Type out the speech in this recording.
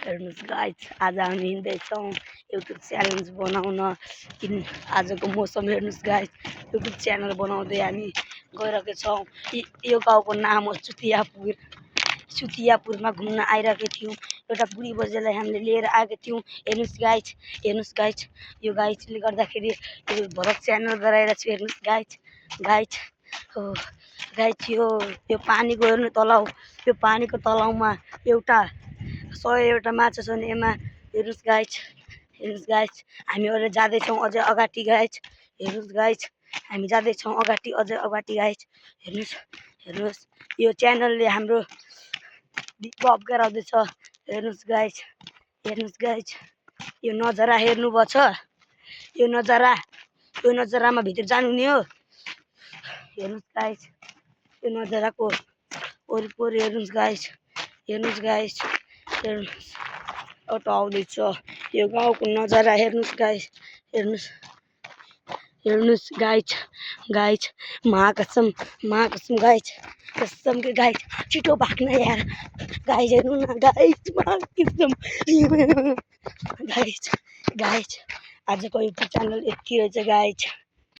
हेर्नुहोस् गाइस, आज हामी हिँड्दैछौँ युट्युब च्यालेन्ज बनाउन। आजको मौसम हेर्नुहोस् गाइस, युट्युब च्यानल बनाउँदै हामी गइरहेका छौँ। यो गाउँको नाम हो चुतियापुर। चुतियापुरमा घुम्न आइरहेका थियौँ। एउटा बुढी बजेलाई हामीले लिएर आएका थियौँ। हेर्नुहोस् गाइस, यो गाइसले गर्दाखेरि यो भरत च्यानल गराइरहेको छु। हेर्नुहोस् गाइस हो गाइस, यो पानीको हेर्नु तलाउ। यो पानीको तलाउमा एउटा 100 माछा छन्। यसमा हेर्नुहोस् गाइस, हामी अहिले जाँदैछौँ अझै अगाडि गाइस। हेर्नुहोस् गाइस, हामी जाँदैछौँ अझै अगाडि गाइस। हेर्नुहोस् यो च्यानलले हाम्रो पप गराउँदैछ। हेर्नुहोस् गाइस, यो नजारा हेर्नुभएको छ। यो नजारामा भित्र जानु नि हो। हेर्नुहोस् गाइस, यो नजाराको वरिपरि हेर्नुहोस् गाइस। अटो आउँदैछ। यो गाउँको नजारा हेर्नुहोस् गाइस। हेर्नुहोस् गाइस, महाकसम गाइस, कसम के गाइस, छिटो भाग्न यार गाइस। हेर्नु न गाइस, गाइस आजको युट्युब च्यानल यति रहेछ गाइस।